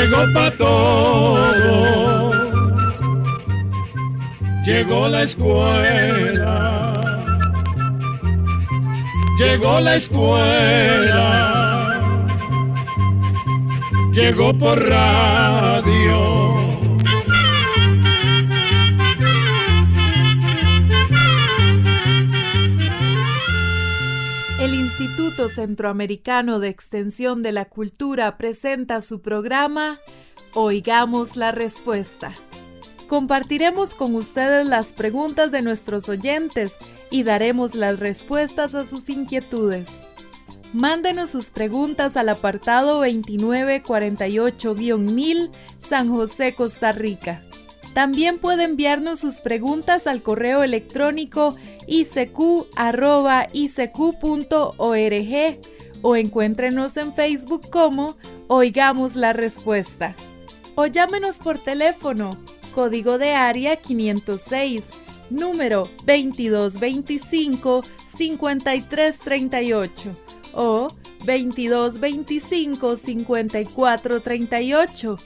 llegó pa' todo, llegó la escuela, llegó la escuela, llegó por radio. El Instituto Centroamericano de Extensión de la Cultura presenta su programa Oigamos la Respuesta. Compartiremos con ustedes las preguntas de nuestros oyentes y daremos las respuestas a sus inquietudes. Mándenos sus preguntas al apartado 2948-1000, San José, Costa Rica. También puede enviarnos sus preguntas al correo electrónico icq@icq.org o encuéntrenos en Facebook como Oigamos la Respuesta. O llámenos por teléfono, código de área 506, número 2225-5338 o 2225-5438.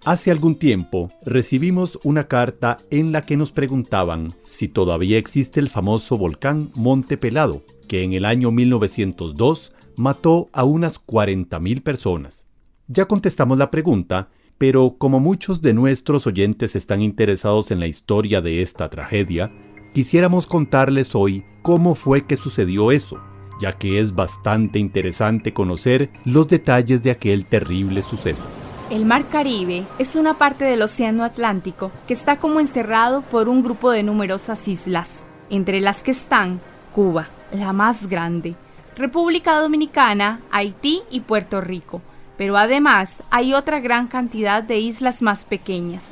Hace algún tiempo recibimos una carta en la que nos preguntaban si todavía existe el famoso volcán Monte Pelado, que en el año 1902 mató a unas 40,000 personas. Ya contestamos la pregunta, pero como muchos de nuestros oyentes están interesados en la historia de esta tragedia, quisiéramos contarles hoy cómo fue que sucedió eso, ya que es bastante interesante conocer los detalles de aquel terrible suceso. El Mar Caribe es una parte del Océano Atlántico que está como encerrado por un grupo de numerosas islas, entre las que están Cuba, la más grande, República Dominicana, Haití y Puerto Rico, pero además hay otra gran cantidad de islas más pequeñas.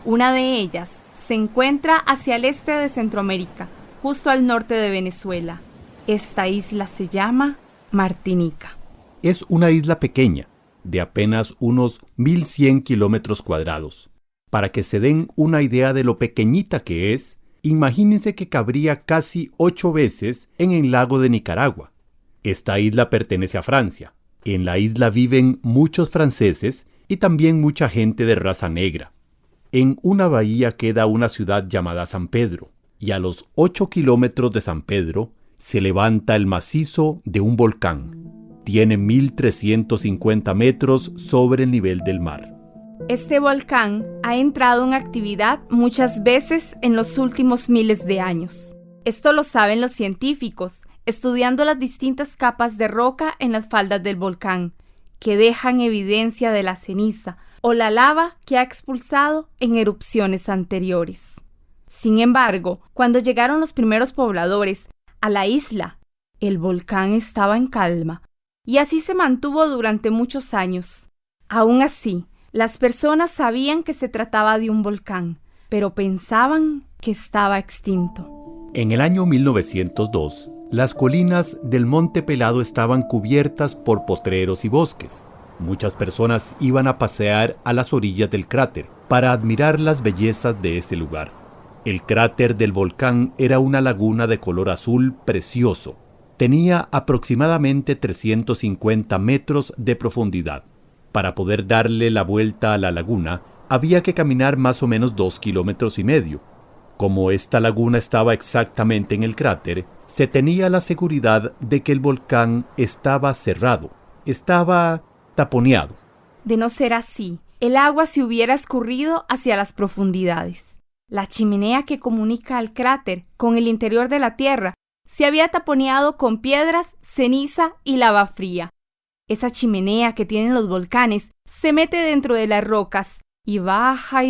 Una de ellas se encuentra hacia el este de Centroamérica, justo al norte de Venezuela. Esta isla se llama Martinica. Es una isla pequeña, de apenas unos 1,100 kilómetros cuadrados. Para que se den una idea de lo pequeñita que es, imagínense que cabría casi 8 veces en el lago de Nicaragua. Esta isla pertenece a Francia. En la isla viven muchos franceses y también mucha gente de raza negra. En una bahía queda una ciudad llamada San Pedro, y a los 8 kilómetros de San Pedro se levanta el macizo de un volcán. Tiene 1,350 metros sobre el nivel del mar. Este volcán ha entrado en actividad muchas veces en los últimos miles de años. Esto lo saben los científicos, estudiando las distintas capas de roca en las faldas del volcán, que dejan evidencia de la ceniza o la lava que ha expulsado en erupciones anteriores. Sin embargo, cuando llegaron los primeros pobladores a la isla, el volcán estaba en calma, y así se mantuvo durante muchos años. Aún así, las personas sabían que se trataba de un volcán, pero pensaban que estaba extinto. En el año 1902, las colinas del Monte Pelado estaban cubiertas por potreros y bosques. Muchas personas iban a pasear a las orillas del cráter para admirar las bellezas de ese lugar. El cráter del volcán era una laguna de color azul precioso. Tenía aproximadamente 350 metros de profundidad. Para poder darle la vuelta a la laguna, había que caminar más o menos 2,5 kilómetros. Como esta laguna estaba exactamente en el cráter, se tenía la seguridad de que el volcán estaba cerrado, estaba taponeado. De no ser así, el agua se hubiera escurrido hacia las profundidades. La chimenea que comunica al cráter con el interior de la Tierra se había taponeado con piedras, ceniza y lava fría. Esa chimenea que tienen los volcanes se mete dentro de las rocas y baja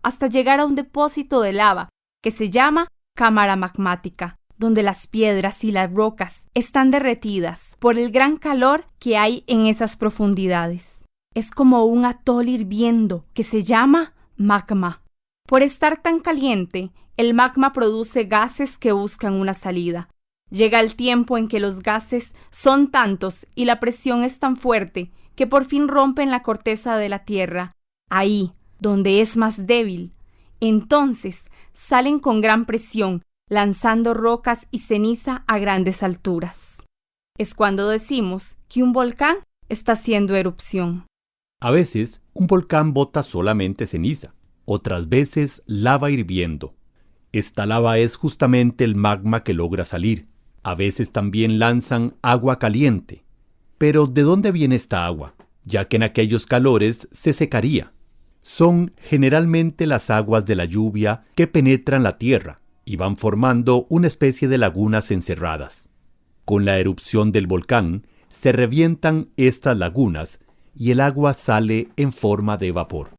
hasta llegar a un depósito de lava que se llama cámara magmática, donde las piedras y las rocas están derretidas por el gran calor que hay en esas profundidades. Es como un atol hirviendo que se llama magma. Por estar tan caliente, el magma produce gases que buscan una salida. Llega el tiempo en que los gases son tantos y la presión es tan fuerte que por fin rompen la corteza de la Tierra, ahí donde es más débil. Entonces salen con gran presión, lanzando rocas y ceniza a grandes alturas. Es cuando decimos que un volcán está haciendo erupción. A veces, un volcán bota solamente ceniza, otras veces lava hirviendo. Esta lava es justamente el magma que logra salir. A veces también lanzan agua caliente. Pero ¿de dónde viene esta agua? Ya que en aquellos calores se secaría. Son generalmente las aguas de la lluvia que penetran la tierra y van formando una especie de lagunas encerradas. Con la erupción del volcán, se revientan estas lagunas y el agua sale en forma de vapor.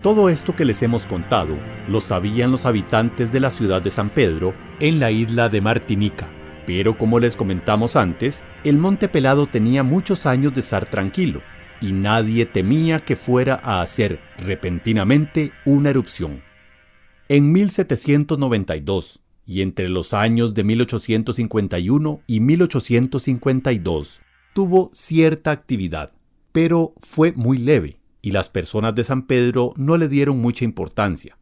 Todo esto que les hemos contado lo sabían los habitantes de la ciudad de San Pedro en la isla de Martinica. Pero como les comentamos antes, el Monte Pelado tenía muchos años de estar tranquilo y nadie temía que fuera a hacer repentinamente una erupción. En 1792 y entre los años de 1851 y 1852 tuvo cierta actividad, pero fue muy leve. Y las personas de San Pedro no le dieron mucha importancia.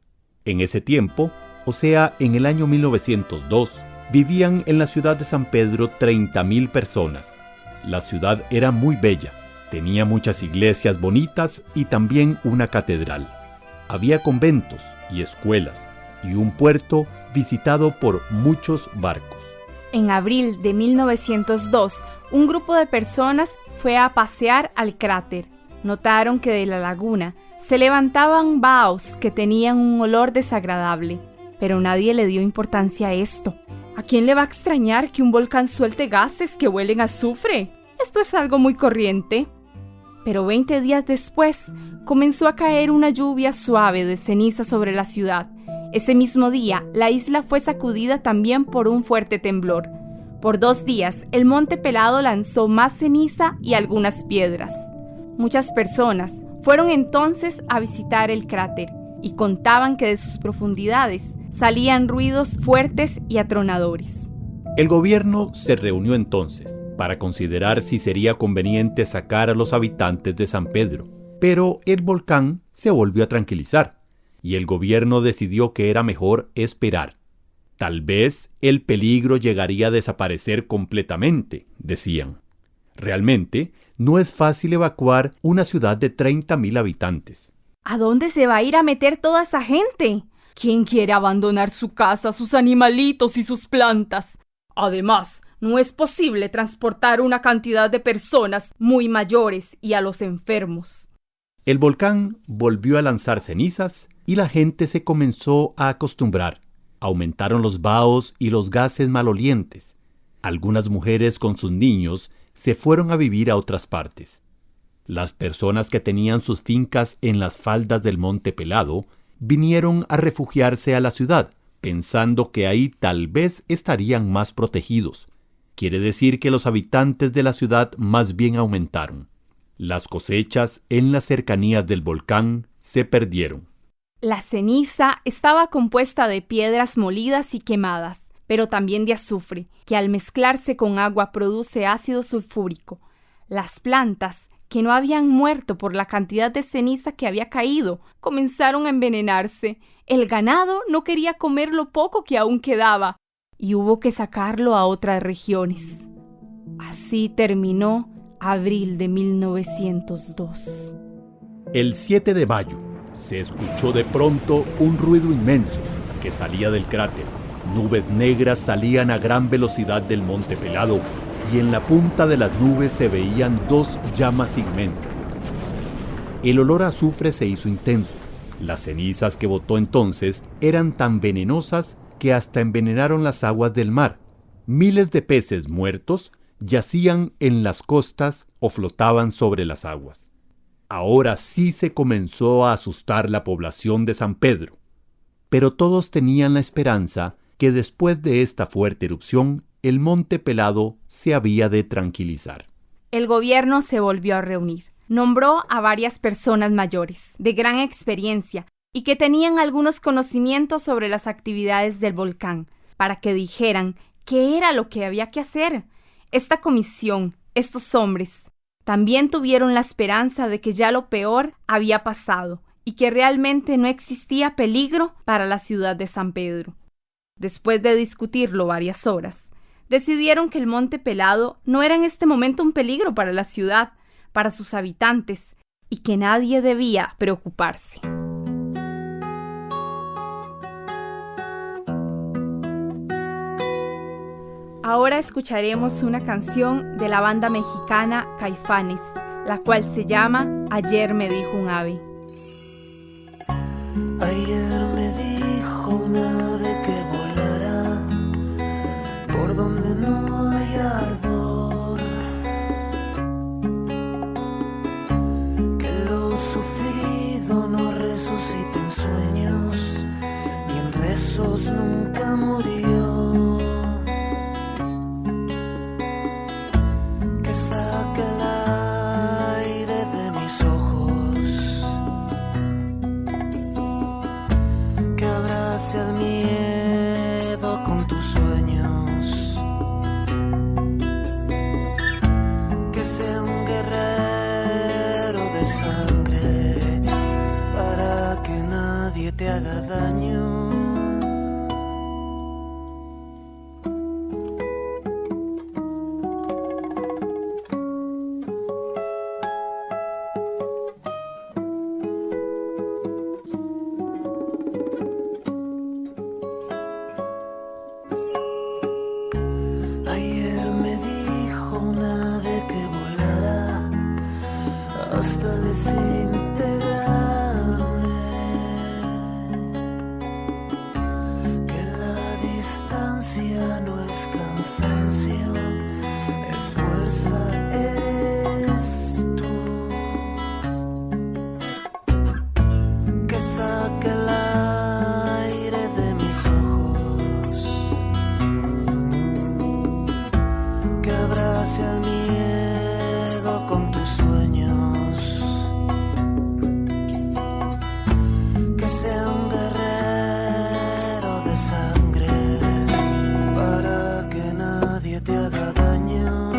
En ese tiempo, o sea, en el año 1902, vivían en la ciudad de San Pedro 30,000 personas. La ciudad era muy bella, tenía muchas iglesias bonitas y también una catedral. Había conventos y escuelas, y un puerto visitado por muchos barcos. En abril de 1902, un grupo de personas fue a pasear al cráter. Notaron que de la laguna se levantaban vaos que tenían un olor desagradable, pero nadie le dio importancia a esto. ¿A quién le va a extrañar que un volcán suelte gases que huelen a azufre? Esto es algo muy corriente. Pero 20 días después comenzó a caer una lluvia suave de ceniza sobre la ciudad. Ese mismo día, la isla fue sacudida también por un fuerte temblor. Por 2 días, el Monte Pelado lanzó más ceniza y algunas piedras. Muchas personas fueron entonces a visitar el cráter y contaban que de sus profundidades salían ruidos fuertes y atronadores. El gobierno se reunió entonces para considerar si sería conveniente sacar a los habitantes de San Pedro, pero el volcán se volvió a tranquilizar y el gobierno decidió que era mejor esperar. Tal vez el peligro llegaría a desaparecer completamente, decían. Realmente, no es fácil evacuar una ciudad de 30,000 habitantes. ¿A dónde se va a ir a meter toda esa gente? ¿Quién quiere abandonar su casa, sus animalitos y sus plantas? Además, no es posible transportar una cantidad de personas muy mayores y a los enfermos. El volcán volvió a lanzar cenizas y la gente se comenzó a acostumbrar. Aumentaron los vaos y los gases malolientes. Algunas mujeres con sus niños se fueron a vivir a otras partes. Las personas que tenían sus fincas en las faldas del Monte Pelado vinieron a refugiarse a la ciudad, pensando que ahí tal vez estarían más protegidos. Quiere decir que los habitantes de la ciudad más bien aumentaron. Las cosechas en las cercanías del volcán se perdieron. La ceniza estaba compuesta de piedras molidas y quemadas, pero también de azufre, que al mezclarse con agua produce ácido sulfúrico. Las plantas, que no habían muerto por la cantidad de ceniza que había caído, comenzaron a envenenarse. El ganado no quería comer lo poco que aún quedaba, y hubo que sacarlo a otras regiones. Así terminó abril de 1902. El 7 de mayo se escuchó de pronto un ruido inmenso que salía del cráter. Nubes negras salían a gran velocidad del Monte Pelado y en la punta de las nubes se veían dos llamas inmensas. El olor a azufre se hizo intenso. Las cenizas que botó entonces eran tan venenosas que hasta envenenaron las aguas del mar. Miles de peces muertos yacían en las costas o flotaban sobre las aguas. Ahora sí se comenzó a asustar la población de San Pedro, pero todos tenían la esperanza que después de esta fuerte erupción, el Monte Pelado se había de tranquilizar. El gobierno se volvió a reunir. Nombró a varias personas mayores, de gran experiencia, y que tenían algunos conocimientos sobre las actividades del volcán, para que dijeran qué era lo que había que hacer. Esta comisión, estos hombres, también tuvieron la esperanza de que ya lo peor había pasado y que realmente no existía peligro para la ciudad de San Pedro. Después de discutirlo varias horas, decidieron que el Monte Pelado no era en este momento un peligro para la ciudad, para sus habitantes, y que nadie debía preocuparse. Ahora escucharemos una canción de la banda mexicana Caifanes, la cual se llama Ayer me dijo un ave. Ayer me dijo un ave que volará por donde no hay ardor, que lo sufrido no resucita en sueños, ni en rezos nunca murió. Que saque el aire de mis ojos, que abrace al miedo con tus sueños, que sea un guerrero de sangre para que nadie te haga daño. Hasta desintegrarme, que la distancia no es cansancio, es fuerza, eres tú, que saque el aire de mis ojos, que abrace al miedo con tus sueños, sea un guerrero de sangre para que nadie te haga daño.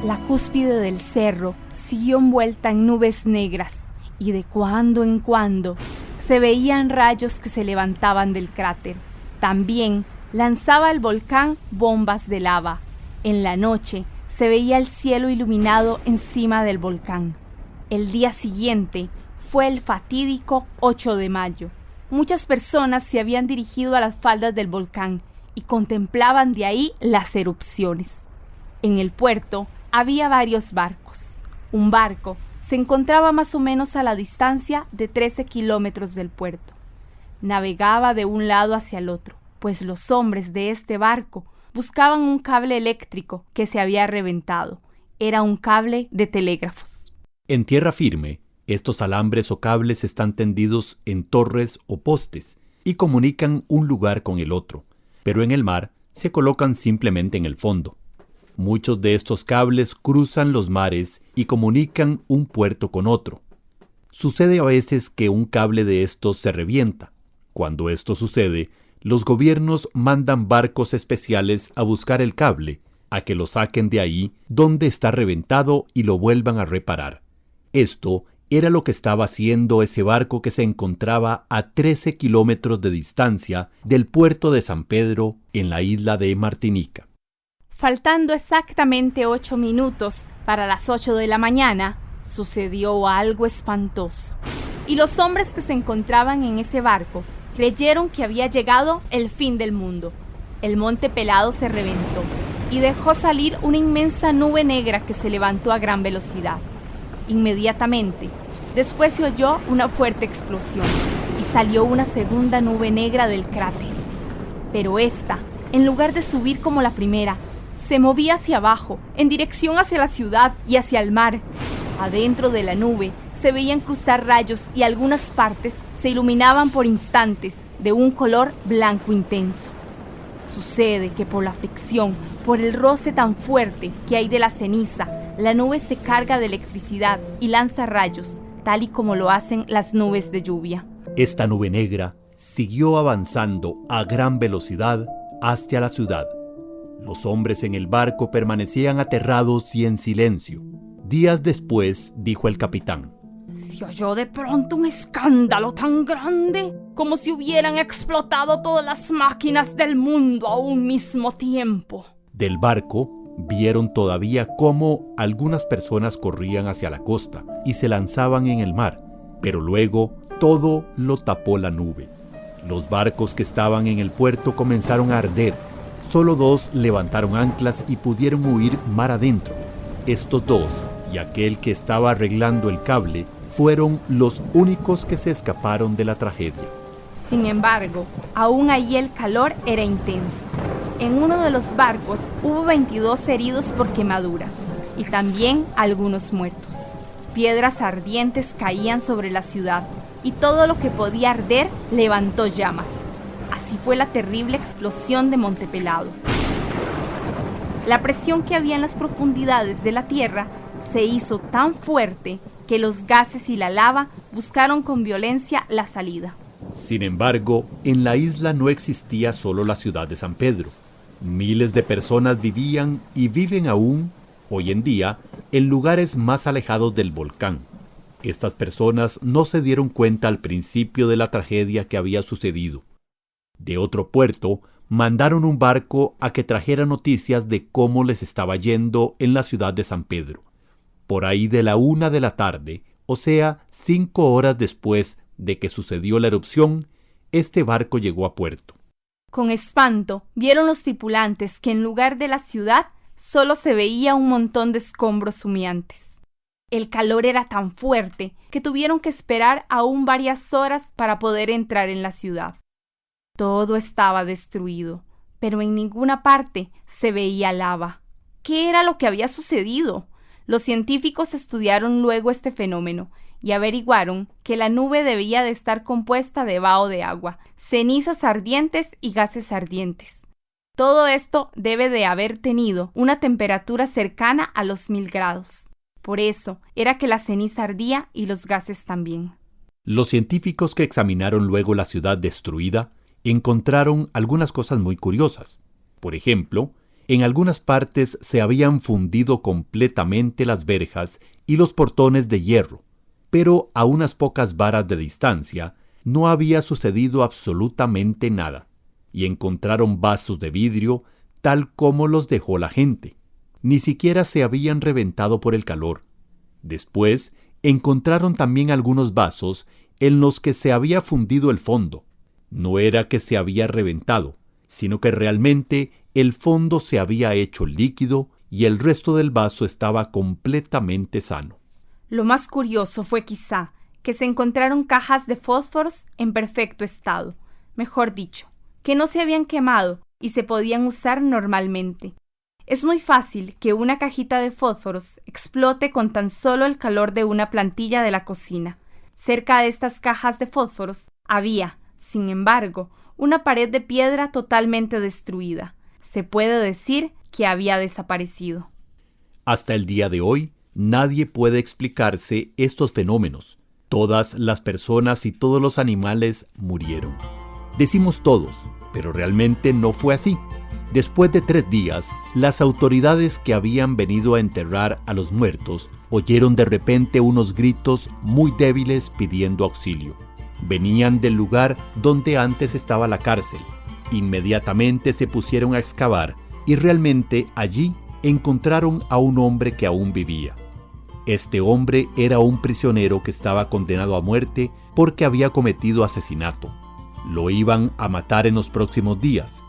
La cúspide del cerro siguió envuelta en nubes negras y de cuando en cuando se veían rayos que se levantaban del cráter. También lanzaba el volcán bombas de lava. En la noche se veía el cielo iluminado encima del volcán. El día siguiente fue el fatídico 8 de mayo. Muchas personas se habían dirigido a las faldas del volcán y contemplaban de ahí las erupciones. En el puerto había varios barcos. Un barco se encontraba más o menos a la distancia de 13 kilómetros del puerto. Navegaba de un lado hacia el otro, pues los hombres de este barco buscaban un cable eléctrico que se había reventado. Era un cable de telégrafos. En tierra firme, estos alambres o cables están tendidos en torres o postes y comunican un lugar con el otro, pero en el mar se colocan simplemente en el fondo. Muchos de estos cables cruzan los mares y comunican un puerto con otro. Sucede a veces que un cable de estos se revienta. Cuando esto sucede, los gobiernos mandan barcos especiales a buscar el cable, a que lo saquen de ahí donde está reventado y lo vuelvan a reparar. Esto era lo que estaba haciendo ese barco que se encontraba a 13 kilómetros de distancia del puerto de San Pedro en la isla de Martinica. Faltando exactamente 8 minutos para las 8 de la mañana, sucedió algo espantoso. Y los hombres que se encontraban en ese barco creyeron que había llegado el fin del mundo. El monte Pelado se reventó y dejó salir una inmensa nube negra que se levantó a gran velocidad. Inmediatamente, después se oyó una fuerte explosión y salió una segunda nube negra del cráter. Pero esta, en lugar de subir como la primera, se movía hacia abajo, en dirección hacia la ciudad y hacia el mar. Adentro de la nube se veían cruzar rayos y algunas partes se iluminaban por instantes de un color blanco intenso. Sucede que por la fricción, por el roce tan fuerte que hay de la ceniza, la nube se carga de electricidad y lanza rayos, tal y como lo hacen las nubes de lluvia. Esta nube negra siguió avanzando a gran velocidad hacia la ciudad. Los hombres en el barco permanecían aterrados y en silencio. Días después, dijo el capitán: Se oyó de pronto un escándalo tan grande como si hubieran explotado todas las máquinas del mundo a un mismo tiempo. Del barco vieron todavía cómo algunas personas corrían hacia la costa y se lanzaban en el mar, pero luego todo lo tapó la nube. Los barcos que estaban en el puerto comenzaron a arder. Solo 2 levantaron anclas y pudieron huir mar adentro. Estos 2 y aquel que estaba arreglando el cable fueron los únicos que se escaparon de la tragedia. Sin embargo, aún allí el calor era intenso. En uno de los barcos hubo 22 heridos por quemaduras y también algunos muertos. Piedras ardientes caían sobre la ciudad y todo lo que podía arder levantó llamas. Así fue la terrible explosión de Monte Pelado. La presión que había en las profundidades de la tierra se hizo tan fuerte que los gases y la lava buscaron con violencia la salida. Sin embargo, en la isla no existía solo la ciudad de San Pedro. Miles de personas vivían y viven aún, hoy en día, en lugares más alejados del volcán. Estas personas no se dieron cuenta al principio de la tragedia que había sucedido. De otro puerto, mandaron un barco a que trajera noticias de cómo les estaba yendo en la ciudad de San Pedro. Por ahí de la 1 de la tarde, o sea, 5 horas después de que sucedió la erupción, este barco llegó a puerto. Con espanto, vieron los tripulantes que en lugar de la ciudad solo se veía un montón de escombros humeantes. El calor era tan fuerte que tuvieron que esperar aún varias horas para poder entrar en la ciudad. Todo estaba destruido, pero en ninguna parte se veía lava. ¿Qué era lo que había sucedido? Los científicos estudiaron luego este fenómeno y averiguaron que la nube debía de estar compuesta de vaho de agua, cenizas ardientes y gases ardientes. Todo esto debe de haber tenido una temperatura cercana a los 1000 grados. Por eso era que la ceniza ardía y los gases también. Los científicos que examinaron luego la ciudad destruida encontraron algunas cosas muy curiosas. Por ejemplo, En algunas partes se habían fundido completamente las verjas y los portones de hierro, pero a unas pocas varas de distancia no había sucedido absolutamente nada, y encontraron vasos de vidrio tal como los dejó la gente. Ni siquiera se habían reventado por el calor. Después encontraron también algunos vasos en los que se había fundido el fondo. No era que se había reventado, sino que realmente el fondo se había hecho líquido y el resto del vaso estaba completamente sano. Lo más curioso fue quizá que se encontraron cajas de fósforos en perfecto estado, mejor dicho, que no se habían quemado y se podían usar normalmente. Es muy fácil que una cajita de fósforos explote con tan solo el calor de una plantilla de la cocina. Cerca de estas cajas de fósforos había, sin embargo, una pared de piedra totalmente destruida. Se puede decir que había desaparecido. Hasta el día de hoy, nadie puede explicarse estos fenómenos. Todas las personas y todos los animales murieron. Decimos todos, pero realmente no fue así. Después de 3 días, las autoridades que habían venido a enterrar a los muertos oyeron de repente unos gritos muy débiles pidiendo auxilio. Venían del lugar donde antes estaba la cárcel. Inmediatamente se pusieron a excavar y realmente allí encontraron a un hombre que aún vivía. Este hombre era un prisionero que estaba condenado a muerte porque había cometido asesinato. Lo iban a matar en los próximos días.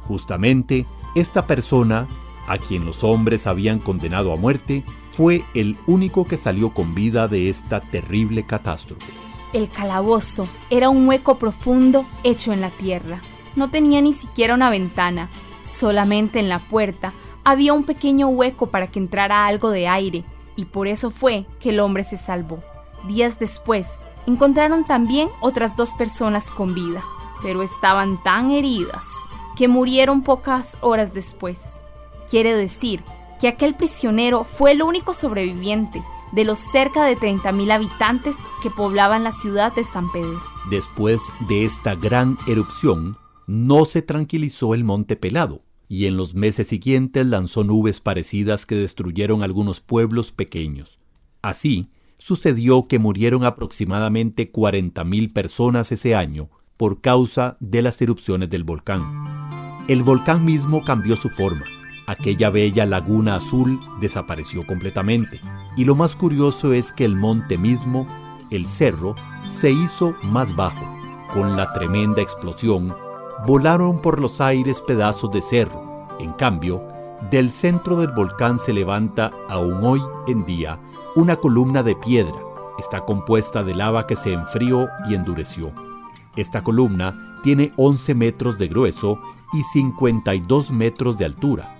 Justamente, esta persona, a quien los hombres habían condenado a muerte, fue el único que salió con vida de esta terrible catástrofe. El calabozo era un hueco profundo hecho en la tierra. No tenía ni siquiera una ventana. Solamente en la puerta había un pequeño hueco para que entrara algo de aire, y por eso fue que el hombre se salvó. Días después, encontraron también otras 2 personas con vida, pero estaban tan heridas que murieron pocas horas después. Quiere decir que aquel prisionero fue el único sobreviviente de los cerca de 30,000 habitantes que poblaban la ciudad de San Pedro. Después de esta gran erupción, no se tranquilizó el Monte Pelado, y en los meses siguientes lanzó nubes parecidas que destruyeron algunos pueblos pequeños. Así, sucedió que murieron aproximadamente 40,000 personas ese año por causa de las erupciones del volcán. El volcán mismo cambió su forma. Aquella bella laguna azul desapareció completamente. Y lo más curioso es que el monte mismo, el cerro, se hizo más bajo. Con la tremenda explosión, volaron por los aires pedazos de cerro. En cambio, del centro del volcán se levanta, aún hoy en día, una columna de piedra. Está compuesta de lava que se enfrió y endureció. Esta columna tiene 11 metros de grueso y 52 metros de altura,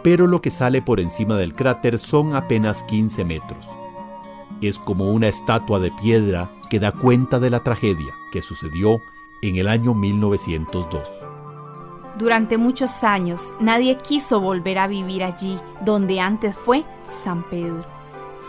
pero lo que sale por encima del cráter son apenas 15 metros. Es como una estatua de piedra que da cuenta de la tragedia que sucedió en el año 1902. Durante muchos años, nadie quiso volver a vivir allí donde antes fue San Pedro.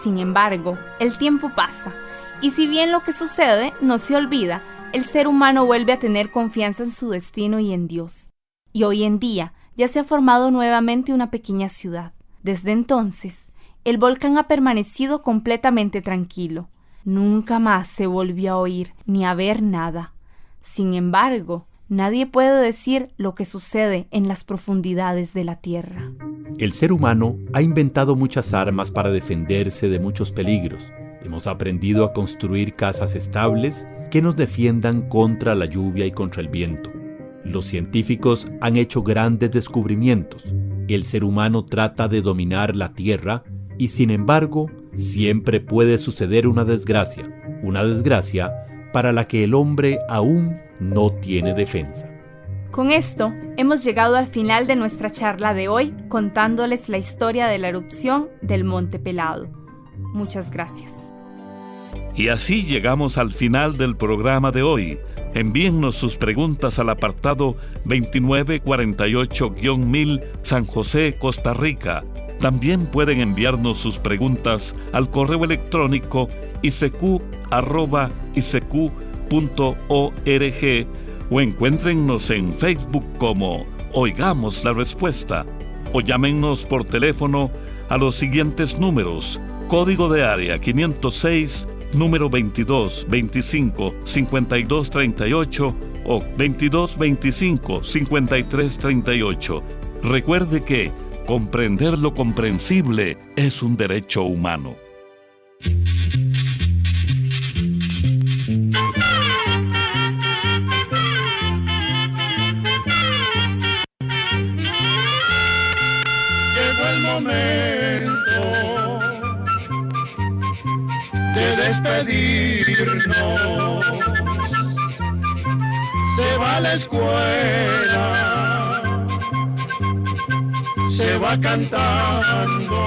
Sin embargo, el tiempo pasa, y si bien lo que sucede no se olvida, el ser humano vuelve a tener confianza en su destino y en Dios. Y hoy en día ya se ha formado nuevamente una pequeña ciudad. Desde entonces, el volcán ha permanecido completamente tranquilo. Nunca más se volvió a oír ni a ver nada. Sin embargo, nadie puede decir lo que sucede en las profundidades de la tierra. El ser humano ha inventado muchas armas para defenderse de muchos peligros. Hemos aprendido a construir casas estables que nos defiendan contra la lluvia y contra el viento. Los científicos han hecho grandes descubrimientos. El ser humano trata de dominar la tierra y, sin embargo, siempre puede suceder una desgracia para la que el hombre aún no tiene defensa. Con esto, hemos llegado al final de nuestra charla de hoy contándoles la historia de la erupción del Monte Pelado. Muchas gracias. Y así llegamos al final del programa de hoy. Envíennos sus preguntas al apartado 2948-1000 San José, Costa Rica. También pueden enviarnos sus preguntas al correo electrónico isq@isq.org o encuéntrennos en Facebook como Oigamos la Respuesta. o llámenos por teléfono a los siguientes números: código de área 506, número 2225-5238 o 2225-5338. Recuerde que comprender lo comprensible es un derecho humano. Llegó el momento de despedirnos. Se va a la escuela, se va cantando.